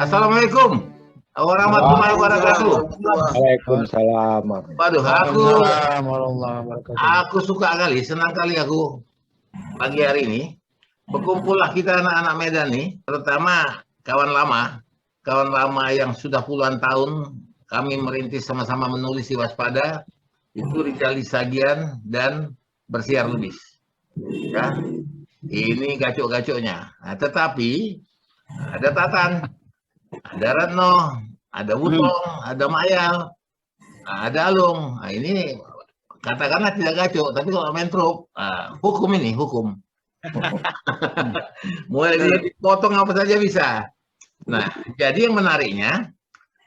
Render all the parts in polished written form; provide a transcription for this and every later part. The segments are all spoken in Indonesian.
Assalamualaikum warahmatullahi wabarakatuh. Waalaikumsalam. Waduh, aku suka kali, senang kali aku pagi hari ini. Berkumpullah kita anak-anak Medan nih, terutama kawan lama yang sudah puluhan tahun kami merintis sama-sama menulis di Waspada, itu Rizali Sagian dan Bersiar Lubis. Ya, ini gacok-gacoknya. Nah, tetapi ada Tatan, ada Retno, ada Wutong, ada Mayal, ada Alung. Nah, ini katakanlah tidak gacok, tapi kalau main trup, hukum ini, hukum. Mulai dia dipotong apa saja bisa. Nah, jadi yang menariknya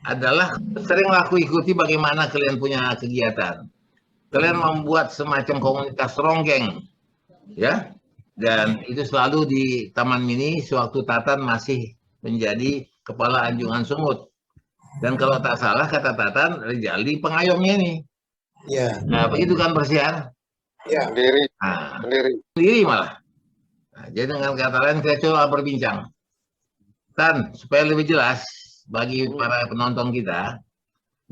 adalah seringlah aku ikuti bagaimana kalian punya kegiatan. Kalian membuat semacam komunitas ronggeng, ya, dan itu selalu di Taman Mini sewaktu Tatan masih menjadi kepala Anjungan Sumut. Dan kalau tak salah kata Tatan, Rizali pengayomnya nih. Iya. Nah, begitu kan Bersiar? Iya. Sendiri malah. Nah, jadi dengan kata lain kita coba berbincang. Tan, supaya lebih jelas bagi para penonton kita.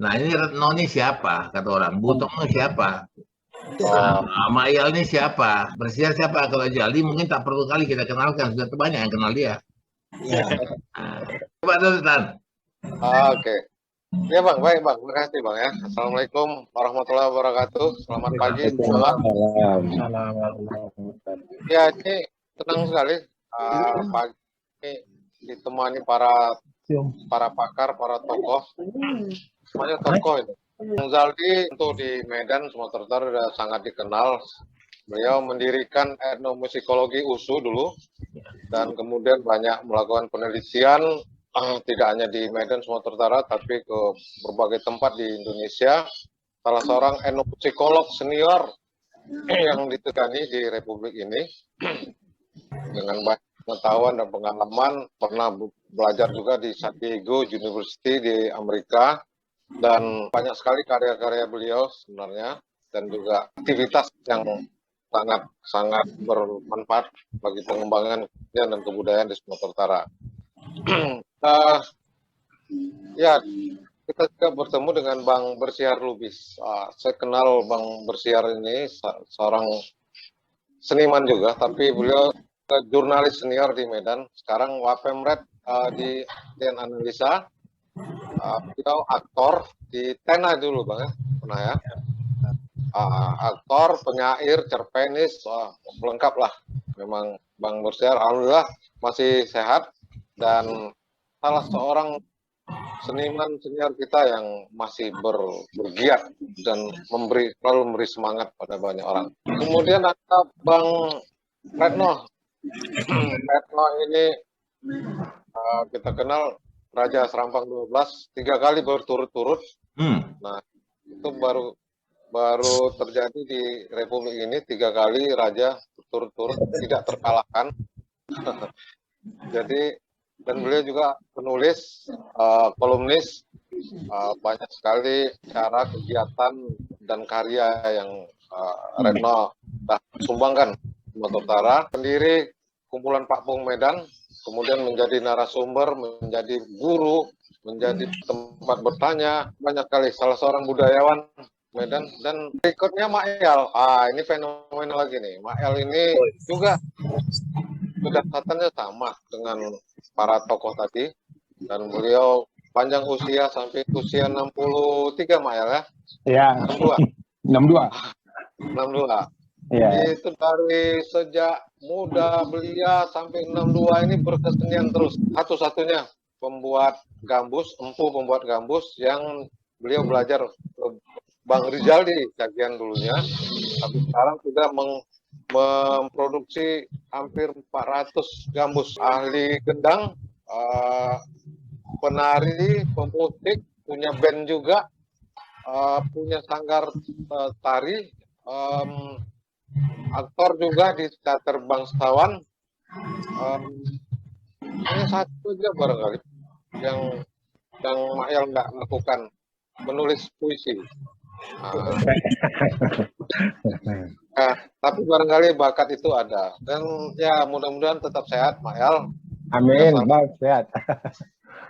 Nah, ini Retno ini siapa? Kata orang. Butong ini siapa? Mayal ini siapa? Bersiar siapa? Kalau Jali mungkin tak perlu kali kita kenalkan. Sudah banyak yang kenal dia. Iya. Coba dulu, Tan. Oke. Ya Bang, baik Bang. Terima kasih Bang ya. Assalamualaikum warahmatullahi wabarakatuh. Selamat pagi. Ya, ini tenang sekali. Pagi ini ditemani para pakar, para tokoh. Semuanya tokoh ini. Bang Zaldi untuk di Medan, Sumatera Utara sudah sangat dikenal. Beliau mendirikan etnomusikologi USU dulu. Dan kemudian banyak melakukan penelitian. Tidak hanya di Medan, Sumatera Utara, tapi ke berbagai tempat di Indonesia. Salah seorang etnomusikolog senior yang ditekani di Republik ini. Dengan banyak pengetahuan dan pengalaman, pernah belajar juga di San Diego University di Amerika. Dan banyak sekali karya-karya beliau sebenarnya. Dan juga aktivitas yang sangat bermanfaat bagi pengembangan dan kebudayaan di Sumatera Utara. Ya, kita juga bertemu dengan Bang Bersiar Lubis. Saya kenal Bang Bersiar ini seorang seniman juga, tapi beliau jurnalis senior di Medan. Sekarang Wapemret di Analisa. Beliau aktor di Tena dulu Bang ya, pernah ya. Aktor, penyair, cerpenis, lengkap lah. Memang Bang Bersiar, alhamdulillah masih sehat. Dan salah seorang seniman senior kita yang masih bergiat dan selalu memberi semangat pada banyak orang. Kemudian ada Bang Retno. Retno ini kita kenal Raja Serampang 12 3 kali berturut-turut. Nah, itu baru terjadi di Republik ini 3 kali Raja berturut-turut tidak terkalahkan. Jadi dan beliau juga penulis, kolumnis, banyak sekali cara kegiatan dan karya yang Retno sudah sumbangkan Sumatera Utara. Pendiri kumpulan Pak Pung Medan, kemudian menjadi narasumber, menjadi guru, menjadi tempat bertanya, banyak kali. Salah seorang budayawan Medan. Dan berikutnya Mayal. Ini fenomenal lagi nih. Mayal ini juga kedekatannya sama dengan para tokoh tadi, dan beliau panjang usia sampai usia 63 Mayal ya? Iya. 62. Ya. Itu dari sejak muda belia sampai 62 ini berkesenian terus. Satu-satunya pembuat gambus, pembuat gambus yang beliau belajar Bang Rizali Sagian dulunya, tapi sekarang sudah memproduksi hampir 400 gambus. Ahli gendang, penari, pemusik, punya band juga, punya sanggar tari, aktor juga di teater bangsawan. Hanya satu aja barangkali yang Mayal nggak lakukan, menulis puisi. Tapi barangkali bakat itu ada, dan ya mudah-mudahan tetap sehat Mayal. Amin, Bang, sehat.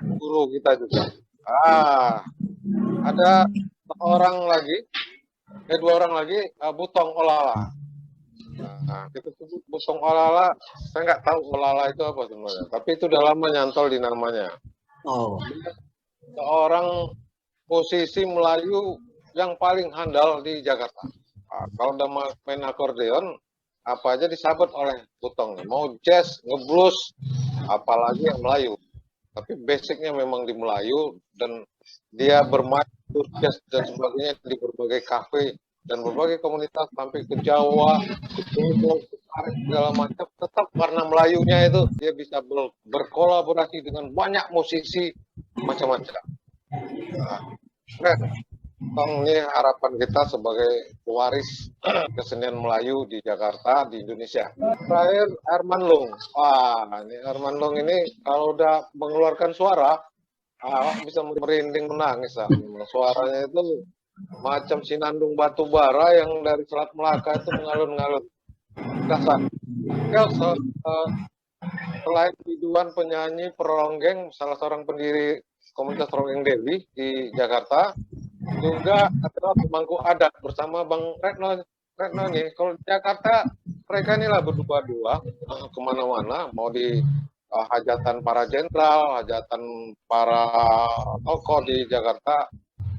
guru kita juga. Ada dua orang lagi, Butong Olala. Nah, kita sebut Butong Olala, saya nggak tahu Olala itu apa sebenarnya, tapi itu udah lama nyantol di namanya. Oh. Seorang musisi Melayu yang paling handal di Jakarta. Kalau udah main akordeon, apa aja disabet oleh Butong. Mau jazz, ngeblues, apalagi yang Melayu. Tapi basicnya memang di Melayu, dan dia bermain jazz dan sebagainya di berbagai kafe dan berbagai komunitas sampai ke Jawa, ke Timur, segala macam. Tetap karena Melayunya itu dia bisa berkolaborasi dengan banyak musisi macam-macam. Ini harapan kita sebagai pewaris kesenian Melayu di Jakarta, di Indonesia. Terakhir, Herman Lung. Ini Herman Lung ini kalau udah mengeluarkan suara, bisa merinding menangis. Suaranya itu macam sinandung batu bara yang dari Selat Melaka itu mengalun-ngalun. Dasar. Ya, selain biduan penyanyi peronggeng, salah seorang pendiri komunitas Ronggeng Dewi di Jakarta, juga adalah pemangku adat bersama Bang Retno nih. Kalau di Jakarta mereka inilah berdua-dua kemana-mana, mau di hajatan para jenderal, hajatan para tokoh di Jakarta,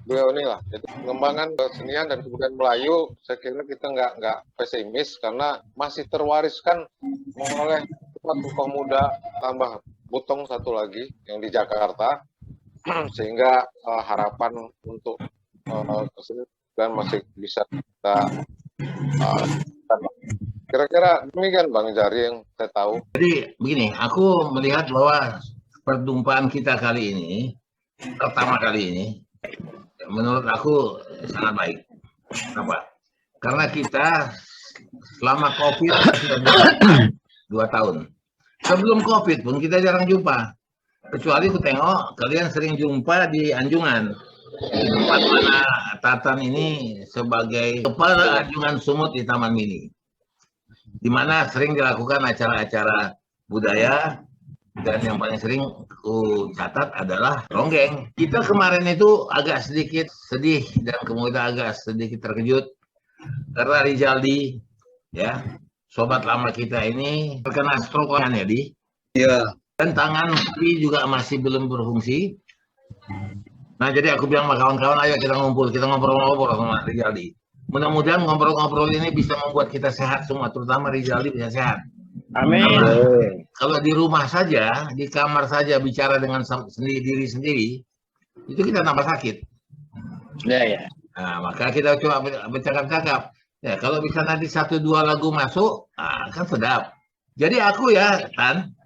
beliau inilah. Jadi pengembangan kesenian dan kebudayaan Melayu, saya kira kita nggak pesimis karena masih terwariskan oleh tokoh muda, tambah Butong satu lagi yang di Jakarta, sehingga harapan untuk kesenian masih bisa kita kira-kira demikian Bang Jari yang saya tahu. Jadi begini, aku melihat bahwa perjumpaan kita kali ini, pertama kali ini, menurut aku sangat baik. Kenapa? Karena kita selama COVID sudah 2 tahun. Sebelum COVID pun kita jarang jumpa. Kecuali aku tengok kalian sering jumpa di Anjungan. Tempat mana Tatan ini sebagai kepala Anjungan Sumut di Taman Mini. Di mana sering dilakukan acara-acara budaya, dan yang paling sering aku catat adalah ronggeng. Kita kemarin itu agak sedikit sedih dan kemudian agak sedikit terkejut karena Rizaldi, ya, sobat lama kita ini terkena stroke kan ya, Di? Iya. Dan tangan kiri juga masih belum berfungsi. Nah, jadi aku bilang sama kawan-kawan, ayo kita ngumpul, kita ngobrol-ngobrol sama Rizaldi. Mudah-mudahan ngobrol-ngobrol ini bisa membuat kita sehat semua, terutama Rizaldi bisa sehat. Amin. Kalau di rumah saja, di kamar saja bicara dengan diri sendiri, itu kita tambah sakit. Ya. Nah, maka kita coba bercakap-cakap. Ya, kalau bisa nanti 1-2 lagu masuk, kan sedap. Jadi aku ya, Tan,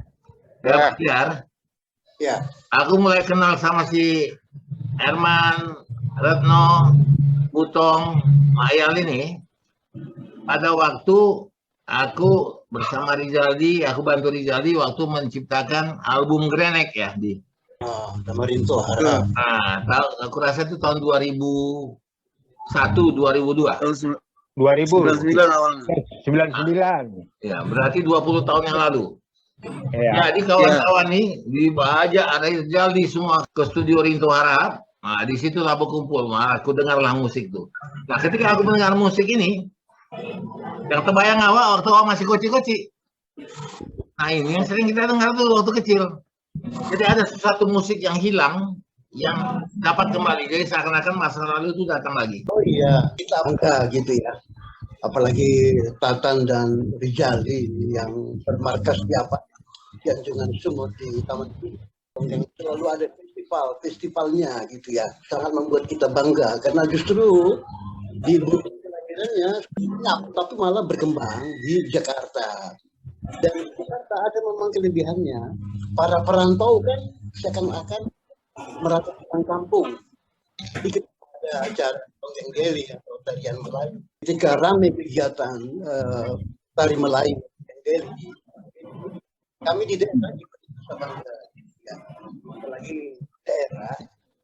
Ya. Aku mulai kenal sama si Herman, Retno, Butong, Mayal ini pada waktu aku bersama Rizaldi, aku bantu Rizaldi waktu menciptakan album Grenek ya, Di. Tamarinto. Nah, aku rasa itu tahun 2001, 2002. 2099 awalnya. 99. Ya, berarti 20 tahun yang lalu. Ya. Jadi kawan-kawan nih diajak ada Rizaldi semua ke studio Rinto Harap. Nah, di situlah berkumpul. Nah, aku dengarlah musik tuh. Nah, ketika aku mendengar musik ini, yang terbayang awak waktu awak masih kecil-kecil. Nah, ini yang sering kita dengar tuh waktu kecil. Jadi ada sesuatu musik yang hilang, yang dapat kembali. Jadi seakan-akan masa lalu itu datang lagi. Oh iya, kita angka gitu ya. Apalagi Tatan dan Rizaldi yang bermarkas di Anjungan Sumut di Taman Mini. Yang selalu ada festivalnya gitu ya. Sangat membuat kita bangga karena justru di bumi kelahirannya tapi malah berkembang di Jakarta. Dan di Jakarta ada memang kelebihannya. Para perantau kan seakan-akan meratakan kampung. Jadi ada acara ronggeng Dewi atau tarian Melayu. Ketika ramai kegiatan tari Melayu ronggeng Dewi, kami di daerah juga bisa bangga. Ya. Apalagi daerah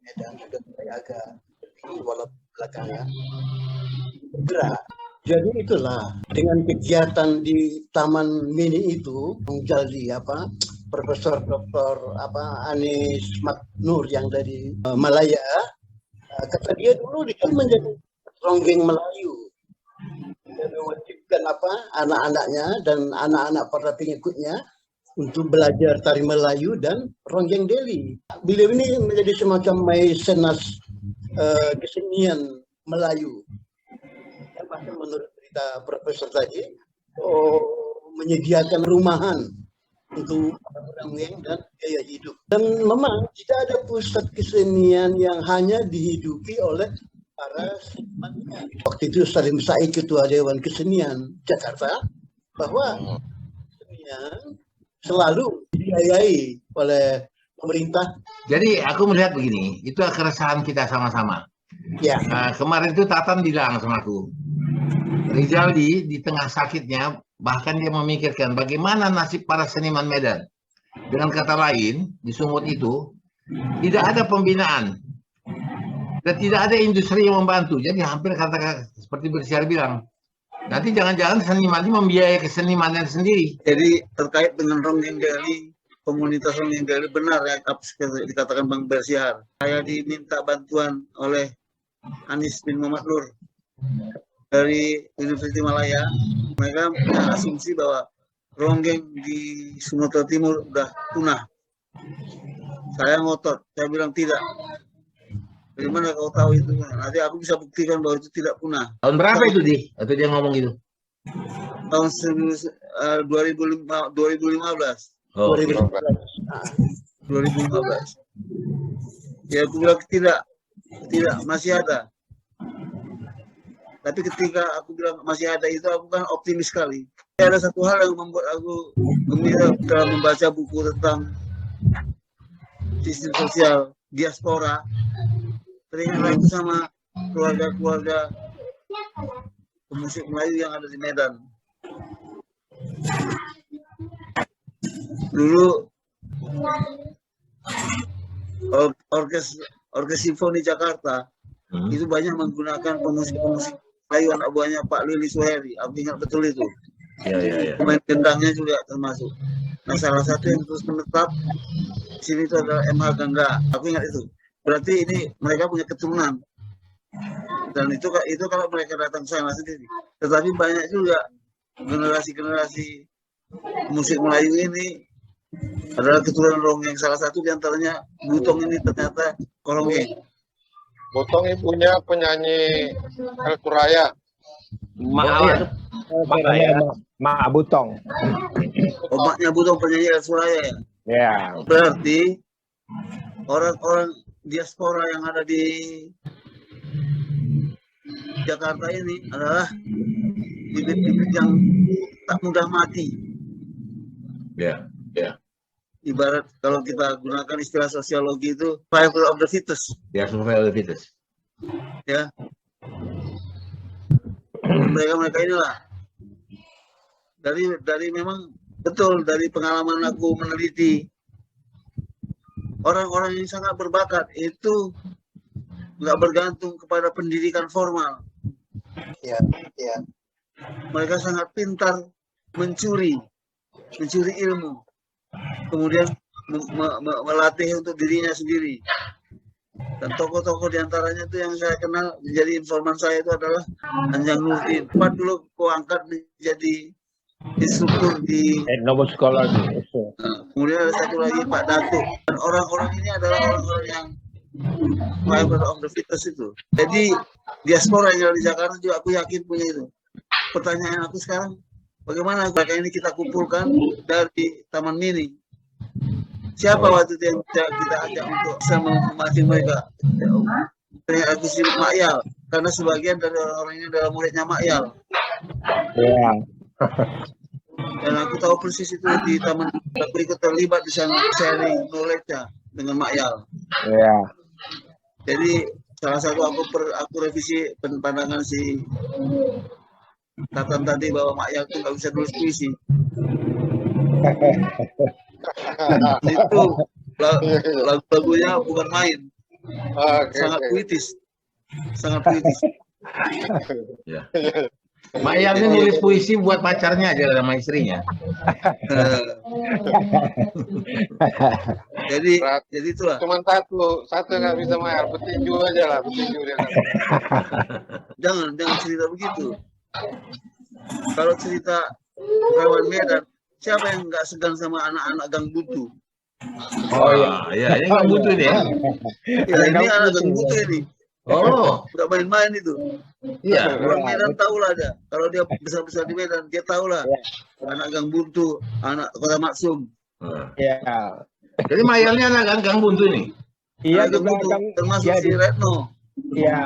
Medan sudah mulai agak walaupun belakangan bergerak. Jadi itulah dengan kegiatan di Taman Mini itu menjadi Profesor Dr. Anies Maknur yang dari Malaya, kata dia dulu dia menjadi ronggeng Melayu. Dia mewajibkan anak-anaknya dan anak-anak para pengikutnya untuk belajar tari Melayu dan ronggeng Deli. Beliau ini menjadi semacam mecenas kesenian Melayu. Yang bahkan menurut cerita Profesor tadi, menyediakan rumahan untuk ronggeng dan gaya hidup. Dan memang tidak ada pusat kesenian yang hanya dihidupi oleh para seniman. Waktu itu Salim Said, Ketua Dewan Kesenian Jakarta, bahwa kesenian selalu dibiayai oleh pemerintah. Jadi aku melihat begini, itu keresahan kita sama-sama. Ya. Kemarin itu Tatan bilang sama aku, Rizaldi di tengah sakitnya, bahkan dia memikirkan bagaimana nasib para seniman Medan. Dengan kata lain, di Sumut itu tidak ada pembinaan dan tidak ada industri yang membantu. Jadi hampir kata seperti Bersiar bilang, nanti jangan-jangan seniman ini membiayai kesenimannya sendiri. Jadi terkait dengan ronggeng Deli, komunitas ronggeng Deli, benar ya dikatakan Bang Bersiar. Saya diminta bantuan oleh Anies bin Muhammad Nur dari Universitas Malaya. Mereka punya asumsi bahwa ronggeng di Sumatera Timur udah punah. Saya ngotot, saya bilang tidak. Dari mana kau tahu itu? Nanti aku bisa buktikan bahwa itu tidak punah. Tahun berapa itu atau dia ngomong gitu? Tahun 2015. Oh, 2015. Ya aku bilang tidak, masih ada. Tapi ketika aku bilang masih ada itu, aku kan optimis sekali. Ada satu hal yang membuat aku gembira dalam membaca buku tentang sistem sosial diaspora. Teringat lagi sama keluarga-keluarga pemusik Melayu yang ada di Medan. Dulu orkes simfoni Jakarta itu banyak menggunakan pemusik-pemusik Melayu anak buahnya Pak Lili Suheri. Aku ingat betul itu. Ya. Pemain gendangnya juga termasuk. Nah, salah satu yang terus menetap di sini itu adalah MH Gangga. Aku ingat itu. Berarti ini mereka punya keturunan. Dan itu kalau mereka datang ke sana sendiri. Tetapi banyak juga generasi-generasi musik Melayu ini adalah keturunan ronggeng. Salah satu diantaranya Butong ini ternyata ronggeng. Butong ibunya penyanyi El Kuraya. Mak Butong. Omaknya Butong penyanyi El Suraya ya. Ya. Berarti orang-orang diaspora yang ada di Jakarta ini adalah bibit-bibit yang tak mudah mati. Ya. Ibarat kalau kita gunakan istilah sosiologi itu survival of the fittest. Ya, survival of the fittest. Ya. Mereka inilah. Dari memang betul dari pengalaman aku meneliti, orang-orang yang sangat berbakat itu nggak bergantung kepada pendidikan formal. Ya. Mereka sangat pintar mencuri ilmu, kemudian melatih untuk dirinya sendiri. Dan tokoh-tokoh diantaranya itu yang saya kenal menjadi informan saya itu adalah Anjang Nurdin. Sempat dulu aku angkat menjadi instruktur di Noble Scholar. kemudian ada satu lagi Pak Datuk. Dan orang-orang ini adalah orang-orang yang survival of the fittest itu. Jadi diaspora yang ada di Jakarta juga aku yakin punya itu. Pertanyaan aku sekarang, bagaimana mereka ini kita kumpulkan dari Taman Mini? Siapa waktu itu yang kita ajak untuk bisa memancing mereka? Ternyata aku sibuk Makyal, karena sebagian dari orang-orang ini adalah muridnya Makyal. Ya. Dan aku tahu persis itu di Taman, aku ikut terlibat di sana sharing knowledge dengan Makyal. Ya. Jadi salah satu aku revisi pandangan si Tatan tadi bahwa Makyal itu nggak bisa nulis puisi. Itu lagu-lagunya bukan main, sangat puitis. Ya. Mak Yal ini nulis puisi buat pacarnya aja sama istrinya. Jadi Berat. jadi itulah. Cuman satu nggak bisa Mayal, petinju aja lah, petinju dia. Jangan cerita begitu. Kalau cerita kawan Medan, siapa yang nggak segan sama anak-anak Gang Buntu? Oh iya, ini nggak butuh dia. Ya, ini anak Gang Buntu ini. Oh, Nggak main-main itu. iya. Orang Medan tahu lah dia. Kalau dia besar-besar di Medan, dia tahu lah. Anak Gang Buntu, anak Kota Maksum. Ya. Jadi Mak Yal ini anak Gang Buntu nih. Iya Anak di Gang Buntu, belakang. termasuk Ya, si Retno. Iya.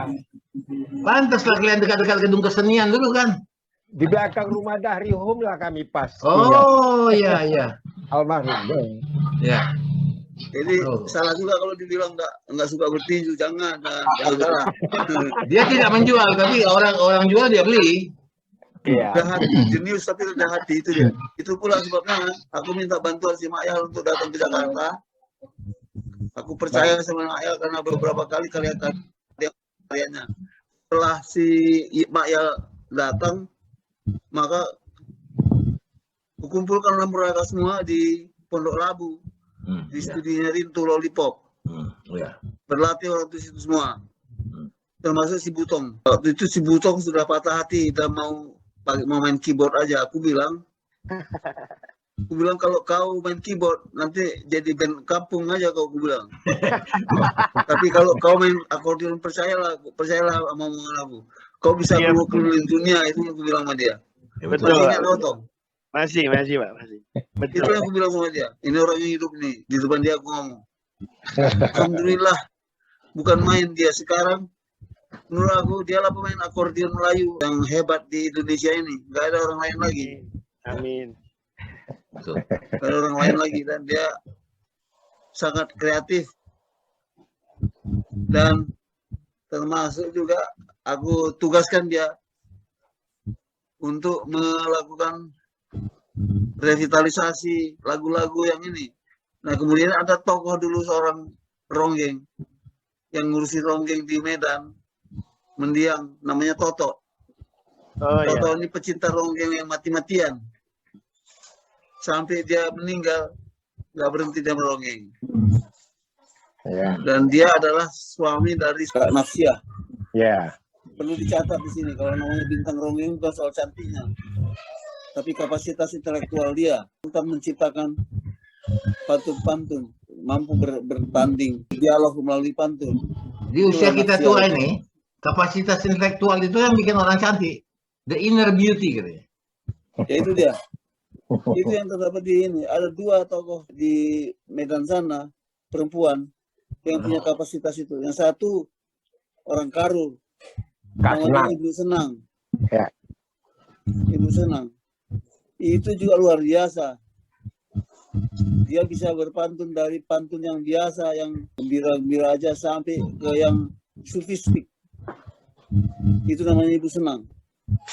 Pantas lah kalian dekat-dekat gedung kesenian dulu kan. Di belakang rumah Dahri Home lah kami pas. Oh iya. Almarhum. Ya. Jadi salah juga kalau dibilang nggak suka bertinju, jangan salah. Dia tidak menjual, tapi orang jual dia beli. Iya. Udah hati, jenius tapi udah hati itu dia. Itu pula sebabnya aku minta bantuan si Mayal untuk datang ke Jakarta. Aku percaya sama Mayal karena beberapa kali kelihatan karyanya. Setelah si Mayal datang, maka kukumpulkan mereka semua di Pondok Labu, di studinya Rintu Lollipop. Ya. Berlatih waktu itu semua. Termasuk si Butong. Waktu itu si Butong sudah patah hati dan mau main keyboard aja. Aku bilang kalau kau main keyboard nanti jadi band kampung aja aku bilang. Tapi kalau kau main akordeon percayalah sama aku. Kau bisa keluar keliling dunia, itu aku bilang sama dia. Ya, Betul. Masih ingat Butong? Masih Pak, masih. Itu Betul. yang aku bilang sama dia. Ini orang yang hidup nih. Di depan dia aku ngomong. Alhamdulillah. Bukan main dia sekarang. Menurut aku dia lah pemain akordeon Melayu yang hebat di Indonesia ini. Gak ada orang lain lagi. Amin. Betul. Gak ada orang lain lagi. Dan dia sangat kreatif. Dan termasuk juga aku tugaskan dia untuk melakukan revitalisasi lagu-lagu yang ini. Nah kemudian ada tokoh dulu seorang ronggeng yang ngurusin ronggeng di Medan, mendiang, namanya Toto. Oh Toto ya. ini pecinta ronggeng yang mati-matian. Sampai dia meninggal, nggak berhenti dia meronggeng. Ya. Dan dia adalah suami dari Kak Nafsia. Ya. Perlu dicatat di sini, kalau namanya bintang ronggeng bukan soal cantiknya, tapi kapasitas intelektual dia untuk menciptakan pantun-pantun, mampu bertanding, dialog melalui pantun. Di usia kita tua ini, kapasitas intelektual itu yang bikin orang cantik. The inner beauty gitu ya. Ya itu dia. Itu yang terdapat di ini. Ada dua tokoh di Medan sana, perempuan, yang punya kapasitas itu. Yang satu orang Karul, namanya Ibu Senang. Ya. Ibu Senang. Itu juga luar biasa. Dia bisa berpantun dari pantun yang biasa, yang gembira-gembira aja sampai ke yang sufistik. Itu namanya Ibu Senang.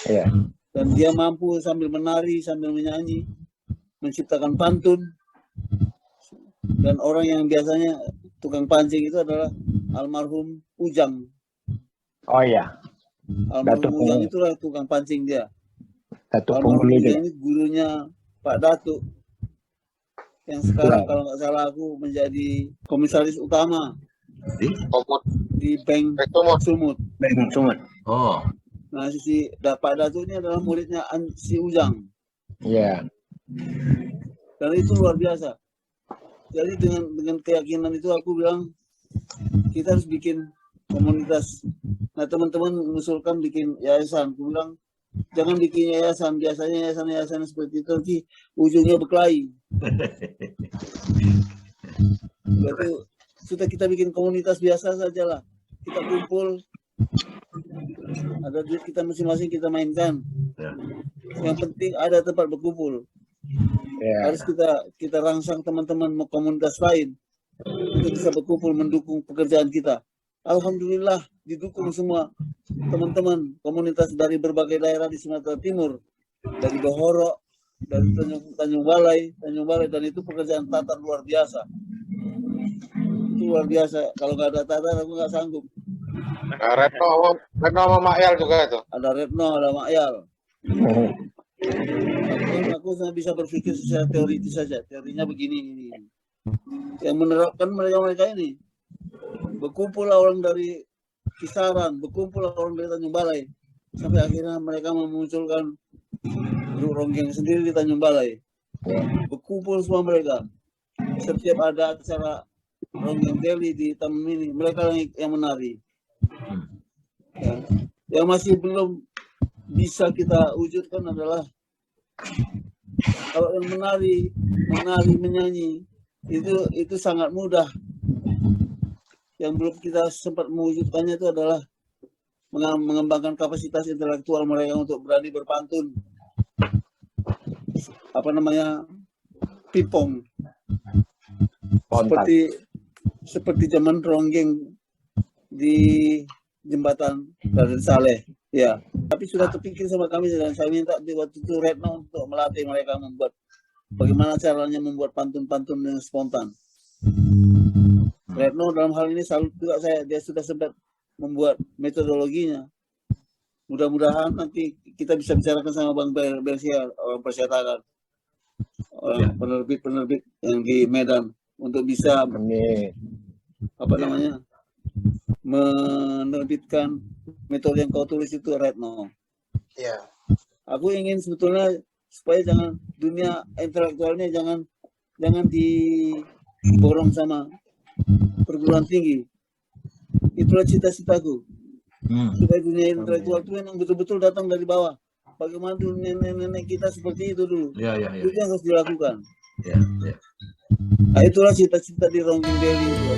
Ya. Dan dia mampu sambil menari, sambil menyanyi, menciptakan pantun. Dan orang yang biasanya tukang pancing itu adalah almarhum Ujang. Oh ya. Almarhum Ujang itulah tukang pancing dia. Datuk Almarhum Pungguli Ujang ini gurunya Pak Datuk. Yang sekarang kalau nggak salah aku menjadi komisaris utama di Bank Sumut. Oh. Nah Pak Datuk ini adalah muridnya si Ujang. Ya. Dan itu luar biasa. Jadi dengan keyakinan itu aku bilang kita harus bikin komunitas. Nah teman-teman mengusulkan bikin yayasan. Aku bilang jangan bikin yayasan. Biasanya yayasan seperti itu nanti ujungnya berkelahi. Jadi sudah kita bikin komunitas biasa saja lah. Kita kumpul, ada duit kita masing-masing kita mainkan. Yang penting ada tempat berkumpul. Ya. Harus kita rangsang teman-teman komunitas lain untuk bisa berkumpul mendukung pekerjaan kita. Alhamdulillah didukung semua teman-teman komunitas dari berbagai daerah di Sumatera Timur, dari Bohorok, dari Tanjung Balai, dan itu pekerjaan tatar luar biasa. Itu luar biasa. Kalau nggak ada tatar aku nggak sanggup. Retno sama Makyal juga itu. Ada Retno, ada Makyal. Aku sangat bisa berpikir secara teoritis saja. Teorinya begini ini. Yang menerapkan mereka ini berkumpullah orang dari Kisaran, berkumpullah orang dari Tanjung Balai, sampai akhirnya mereka memunculkan grup Ronggeng sendiri di Tanjung Balai. Berkumpul semua mereka. Setiap ada acara Ronggeng Deli di Taman Mini, mereka yang menari. Ya. Yang masih belum bisa kita wujudkan adalah kalau yang menari, menyanyi itu sangat mudah. Yang belum kita sempat mewujudkannya itu adalah mengembangkan kapasitas intelektual mereka untuk berani berpantun. Apa namanya? Pipong. Seperti zaman Ronggeng di jembatan Raden Saleh. Ya, tapi sudah terpikir sama kami dan saya minta di waktu itu Retno untuk melatih mereka membuat bagaimana caranya membuat pantun-pantun yang spontan. Retno dalam hal ini salut juga dia sudah sempat membuat metodologinya. Mudah-mudahan nanti kita bisa bicarakan sama Bang Bersia, orang percetakan, orang penerbit yang di Medan untuk bisa menerbitkan metode yang kau tulis itu, Retno. Ya. Aku ingin sebetulnya supaya dunia intelektualnya jangan diborong sama perguruan tinggi. Itulah cita-citaku. Supaya dunia intelektual itu yang betul-betul datang dari bawah. Bagaimana dulu nenek-nenek kita seperti itu dulu. Itu yang harus dilakukan. Nah, itulah cita-cita di Ronggeng Deli itu.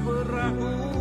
Perahu